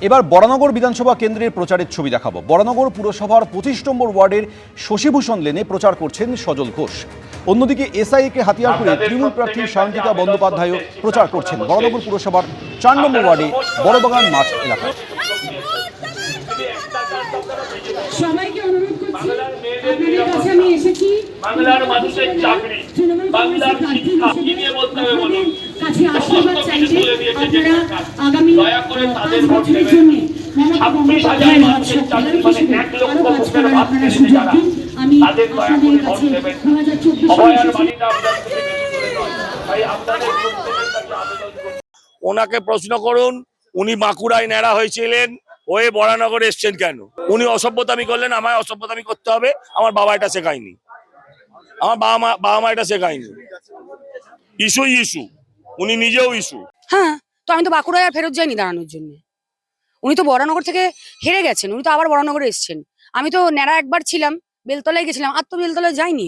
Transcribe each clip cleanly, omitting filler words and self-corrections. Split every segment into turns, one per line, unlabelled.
এবার বরানগর বিধানসভা কেন্দ্রের প্রচারের ছবি দেখাবো। বরানগর পুরসভার 25 নম্বর ওয়ার্ডের শশীভূষণ লেনে প্রচার করছেন সজল ঘোষ। অন্যদিকে এসআইকে হাতিয়ার করে তৃণমূল প্রার্থী সায়ন্তিকা বন্দ্যোপাধ্যায়ও প্রচার করছেন বরানগর পুরসভার 4 নম্বর ওয়ার্ডে বড়বাগান মাঠ এলাকায়।
সবাইকে অনুরোধ করছি, আপনাদের কাছে আমি এসেছি
বাংলার মানুষের চাকরি, বাংলার শিক্ষা কি নিয়ে বলতে হবে বলুন।
কাছে আশীর্বাদ চাইতে আপনারা আগামী 5 বছরের জন্য
26,000 মানুষের চাকরি, মানে 1 লক্ষ লোকের ভাত খেতে যারা,
আমি
তাদের দয়া করে ভোট দেবেন। অভয়ার বাণীটা আপনার থেকে বেশি করে নয়, তাই আপনাদের প্রত্যেকের কাছে আবেদন করছি। ওনাকে প্রশ্ন করুন, উনি বাঁকুড়ায় ন্যাড়া হয়েছিলেন, ওই বরানগরে এসছেন কেন? উনি অসভ্যতামি করলেন, আমায় অসভ্যতামি করতে হবে, আমার বাবা এটা শেখায়নি, আমার বাবা মা এটা শেখায়নি। ইস্যু উনি নিজেও ইস্যু।
হ্যাঁ, তো আমি তো বাঁকুড়ায় আর ফেরত যাইনি দাঁড়ানোর জন্য। উনি তো বরানগর থেকে হেরে গেছেন, উনি তো আবার বরানগরে এসছেন। আমি তো ন্যাড়া একবার ছিলাম, বেলতলায় গেছিলাম, আর তো বেলতলায় যাইনি।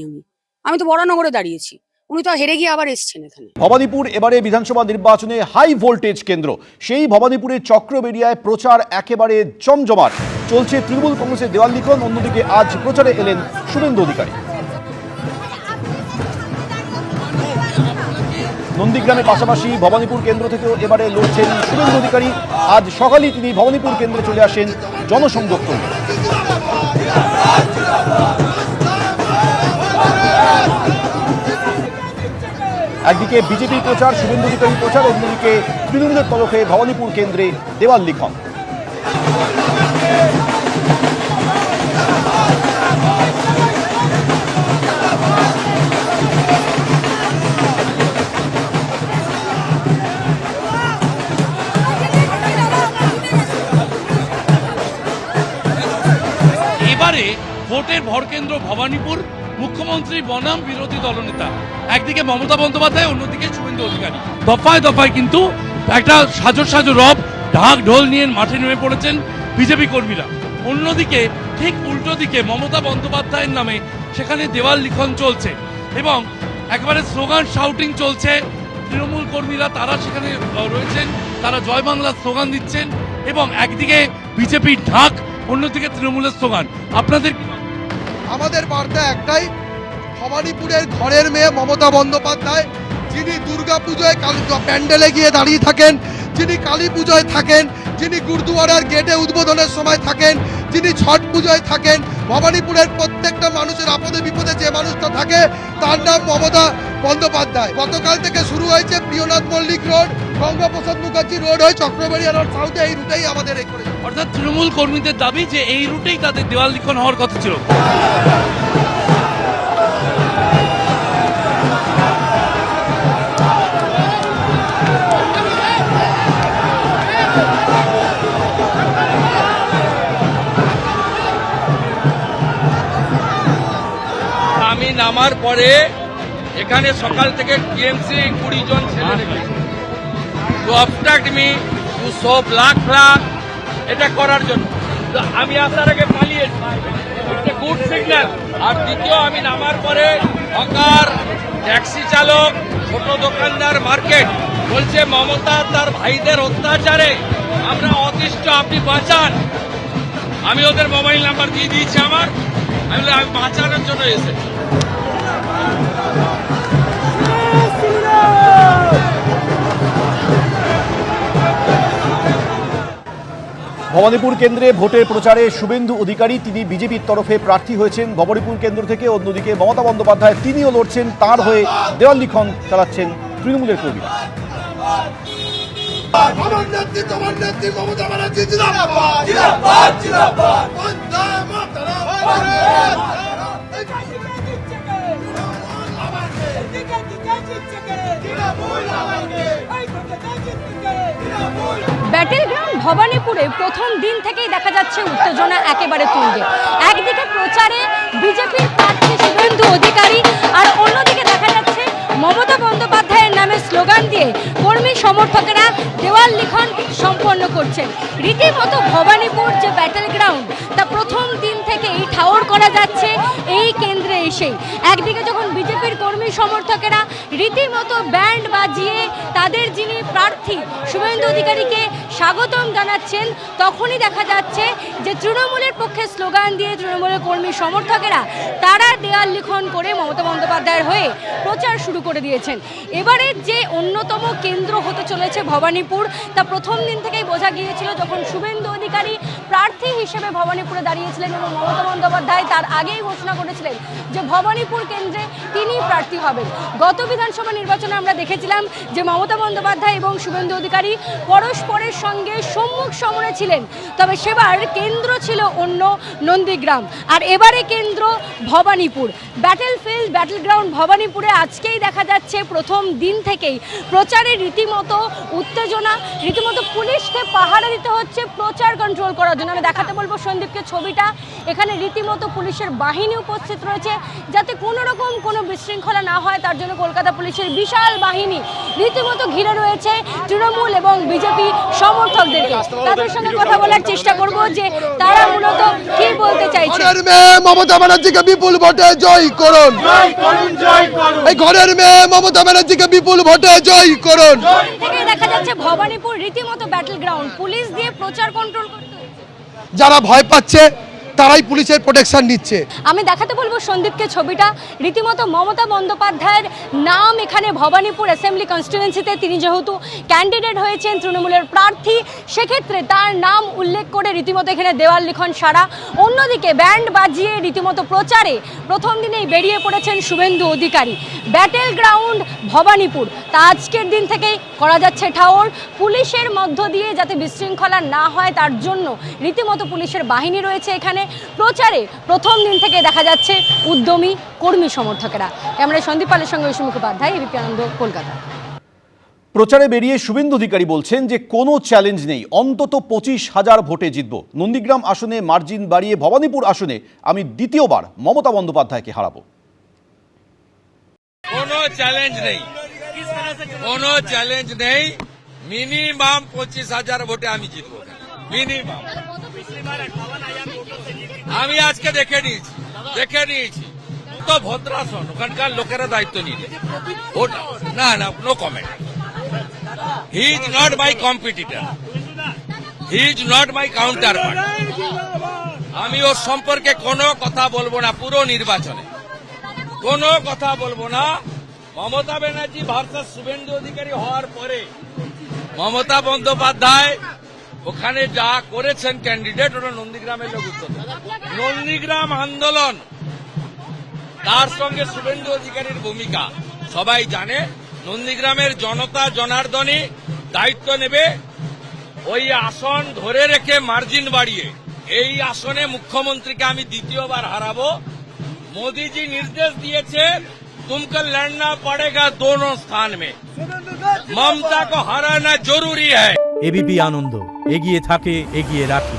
আমি তো বরানগরে দাঁড়িয়েছি, উনি তো হেরে গিয়ে আবার এসছেন এখানে।
ভবানীপুর এবারে বিধানসভা নির্বাচনে হাই ভোল্টেজ কেন্দ্র। সেই ভবানীপুরের চক্রবেড়িয়ায় প্রচার একেবারে জমজমাট চলছে তৃণমূল কংগ্রেসের দেওয়াল লিখন। অন্যদিকে আজ প্রচারে এলেন শুভেন্দু অধিকারী। নন্দীগ্রামের পাশাপাশি ভবানীপুর কেন্দ্র থেকেও এবারে লড়ছেন শুভেন্দু অধিকারী। আজ সকালেই তিনি ভবানীপুর কেন্দ্রে চলে আসেন জনসংযোগ করতে। একদিকে বিজেপির প্রচার, শুভেন্দু অধিকারী প্রচার, অন্যদিকে তৃণমূলের তরফে ভবানীপুর কেন্দ্রে দেওয়াল লিখন।
এবারে ভোটের ভরকেন্দ্র ভবানীপুর। মুখ্যমন্ত্রী বনাম বিরোধী দলনেতা, একদিকে মমতা বন্দ্যোপাধ্যায়, অন্যদিকে শুভেন্দু অধিকারী। দফায় দফায় কিন্তু একটা সাজো রব ঢাক ঢোল নিয়ে মাঠে নেমে পড়েছেন বিজেপি কর্মীরা। অন্যদিকে ঠিক উল্টো দিকে মমতা বন্দ্যোপাধ্যায়ের নামে সেখানে দেওয়াল লিখন চলছে এবং একেবারে স্লোগান শাউটিং চলছে। তৃণমূল কর্মীরা তারা সেখানে রয়েছেন, তারা জয় বাংলা স্লোগান দিচ্ছেন এবং একদিকে বিজেপির ঢাক, অন্যদিকে তৃণমূলের স্লোগান। আপনাদের
আমাদের বার্তা একটাই, ভবানীপুরের ঘরের মেয়ে মমতা বন্দ্যোপাধ্যায়, যিনি দুর্গাপুজোয় প্যান্ডেলে গিয়ে দাঁড়িয়ে থাকেন, যিনি কালী পুজোয় থাকেন, যিনি গুরুদুয়ারার গেটে উদ্বোধনের সময় থাকেন, যিনি ছট পুজোয় থাকেন, ভবানীপুরের প্রত্যেকটা মানুষের আপদে বিপদে যে মানুষটা থাকে তার নাম মমতা বন্দ্যোপাধ্যায়। গতকাল থেকে শুরু হয়েছে প্রিয়নাথ মল্লিক রোড, গঙ্গাপ্রসাদ মুখার্জি রোড হয়ে চক্রবেড়িয়া রোড সাউথে, এই রুটেই আমাদের এই করে।
অর্থাৎ তৃণমূল কর্মীদের দাবি যে এই রুটেই তাদের দেওয়াল লিখন হওয়ার কথা ছিল।
আমি নামার পরে এখানে সকাল থেকে টিএমসি 20 জন ছেলে রেখেছে, to obstruct me, to show black flag, এটা করার জন্য। তো আমি আসার আগে পালিয়েছি, এটা গুড সিগন্যাল। আর দ্বিতীয়, আমি নামার পরে হকার, ট্যাক্সি চালক, ছোট দোকানদার, মার্কেট বলছে মমতা তার ভাইদের অত্যাচারে আমরা অতিষ্ঠ, আপনি বাঁচান। আমি ওদের মোবাইল নাম্বার দিয়ে দিয়েছি আমার, আমি বাঁচানোর জন্য এসেছি।
ভবানীপুর কেন্দ্রে ভোটের প্রচারে শুভেন্দু অধিকারী, তিনি বিজেপির তরফে প্রার্থী হয়েছেন ভবানীপুর কেন্দ্র থেকে। অন্যদিকে মমতা বন্দ্যোপাধ্যায় তিনিও লড়ছেন, তার হয়ে দেওয়াল লিখন চালাচ্ছেন তৃণমূলের কর্মীরা।
ব্যাটেল গ্রাউন্ড ভবানীপুরে প্রথম দিন থেকেই দেখা যাচ্ছে উত্তেজনা একেবারে তুঙ্গে। একদিকে প্রচারে বিজেপির প্রার্থী শুভেন্দু অধিকারী, আর অন্যদিকে দেখা যাচ্ছে মমতা বন্দ্যোপাধ্যায়ের নামে স্লোগান দিয়ে কর্মী সমর্থকেরা দেওয়াল লিখন সম্পন্ন করছেন। রীতিমতো ভবানীপুর যে ব্যাটেল গ্রাউন্ড তা প্রথম দিন থেকেই ঠাওর করা যাচ্ছে এই কেন্দ্রে এসেই। একদিকে যখন বিজেপির কর্মী সমর্থকেরা রীতিমতো ব্যান্ড বাজিয়ে তাদের যিনি প্রার্থী শুভেন্দু অধিকারীকে স্বাগতম জানাচ্ছেন, তখনই দেখা যাচ্ছে যে তৃণমূলের পক্ষে স্লোগান দিয়ে তৃণমূলের কর্মী সমর্থকেরা তারা দেয়াল লিখন করে মমতা বন্দ্যোপাধ্যায়ের হয়ে প্রচার শুরু করে দিয়েছেন। এবারের যে অন্যতম কেন্দ্র হতে চলেছে ভবানীপুর, তা প্রথম দিন থেকেই বোঝা গিয়েছিল যখন শুভেন্দু অধিকারী প্রার্থী হিসেবে ভবানীপুরে দাঁড়িয়েছিলেন এবং মমতা বন্দ্যোপাধ্যায় তার আগেই ঘোষণা করেছিলেন যে ভবানীপুর কেন্দ্রে তিনি প্রার্থী হবেন। গত বিধানসভা নির্বাচনে আমরা দেখেছিলাম যে মমতা বন্দ্যোপাধ্যায় এবং শুভেন্দু অধিকারী পরস্পরের সঙ্গে সম্মুখ সমরে ছিলেন, তবে সেবার কেন্দ্র ছিল অন্য নন্দীগ্রাম, আর এবারে কেন্দ্র ভবানীপুর। ব্যাটেলফিল্ড, ব্যাটেলগ্রাউন্ড ভবানীপুরে আজকেই দেখা যাচ্ছে প্রথম দিন থেকেই প্রচারে রীতিমতো উত্তেজনা, রীতিমতো পুলিশকে পাহারা দিতে হচ্ছে প্রচার কন্ট্রোল করার জন্য। আমি দেখাতে বলবো সন্দীপকে ছবিটা, এখানে রীতিমতো পুলিশের বাহিনী উপস্থিত রয়েছে যাতে কোনো রকম কোনো বিশৃঙ্খলা না হয়, তার জন্য কলকাতা পুলিশের বিশাল বাহিনী রীতিমতো ঘিরে রয়েছে তৃণমূল এবং বিজেপি সমর্থকদেরকে। তাদের সঙ্গে কথা বলার চেষ্টা করব যে তারা মূলত কি বলতে চাইছে।
ঘরের মেয়ে মমতা ব্যানার্জিকে বিপুল ভোটে জয় করুন। এই ঘরের মেয়ে মমতা ব্যানার্জিকে বিপুল ভোটে জয় করুন।
থেকে দেখা যাচ্ছে ভবানীপুর রীতিমতো ব্যাটল গ্রাউন্ড, পুলিশ দিয়ে প্রচার কন্ট্রোল করতে হচ্ছে।
যারা ভয় পাচ্ছে তারাই পুলিশের প্রোটেকশন নিচ্ছে।
আমি দেখাতে বলবো সন্দীপকে ছবিটা, রীতিমতো মমতা বন্দ্যোপাধ্যায়ের নাম এখানে ভবানীপুর অ্যাসেম্বলি কনস্টিটুয়েন্সিতে তিনি যেহেতু ক্যান্ডিডেট হয়েছেন তৃণমূলের প্রার্থী, সেক্ষেত্রে তার নাম উল্লেখ করে রীতিমতো এখানে দেওয়াল লিখন সারা। অন্যদিকে ব্যান্ড বাজিয়ে রীতিমতো প্রচারে প্রথম দিনেই বেরিয়ে পড়েছেন শুভেন্দু অধিকারী। ব্যাটেল গ্রাউন্ড ভবানীপুর, তা আজকের দিন থেকেই করা যাচ্ছে ঠাওর। পুলিশের মধ্য দিয়ে যাতে বিশৃঙ্খলা না হয় তার জন্য রীতিমতো পুলিশের বাহিনী রয়েছে এখানে। প্রচারে প্রথম দিন থেকে দেখা যাচ্ছে উদ্যমী কর্মী সমর্থকেরা। ক্যামেরায় সন্দীপ পালের সঙ্গে ঐশী মুখোপাধ্যায়, এবিপি আনন্দ, কলকাতা।
প্রচারে বেরিয়ে শুভেন্দু অধিকারী বলছেন যে কোনো চ্যালেঞ্জ নেই, অন্তত 25,000 ভোটে জিতব। নন্দীগ্রাম আসনে মার্জিন বাড়িয়ে ভবানীপুর আসনে আমি দ্বিতীয়বার মমতা বন্দ্যোপাধ্যায়কে হারাবো।
কোনো চ্যালেঞ্জ নেই, কোনো চ্যালেঞ্জ নেই। মিনিমাম 25,000 ভোটে আমি জিতবো, মিনিমাম। আমি আজকে দেখে নিয়েছি তো ভদ্রাসন, ওখানকার লোকেরা দায়িত্ব নিয়ে না না, no comment. He is not my competitor, he is not my counterpart. আমি ওর সম্পর্কে কোনো কথা বলবো না, পুরো নির্বাচনে কোনো কথা বলবো না। মমতা ব্যানার্জি ভার্সাস শুভেন্দু অধিকারী হওয়ার পরে মমতা বন্দ্যোপাধ্যায় ওখানে যা করেছেন ক্যান্ডিডেট, ওরা নন্দীগ্রামের লোক উত্তর। নন্দীগ্রাম আন্দোলন, তার সঙ্গে শুভেন্দু অধিকারীর ভূমিকা সবাই জানে। নন্দীগ্রামের জনতা জনার্দনই দায়িত্ব নেবে ওই আসন ধরে রেখে মার্জিন বাড়িয়ে। এই আসনে মুখ্যমন্ত্রীকে আমি দ্বিতীয়বার হারাবো। মোদীজি নির্দেশ দিয়েছে तुमको लड़ना पड़ेगा दोनों स्थान में, ममता को हराना जरूरी है।
एबीपी आनंद, एगिए थाके एगिए राखी।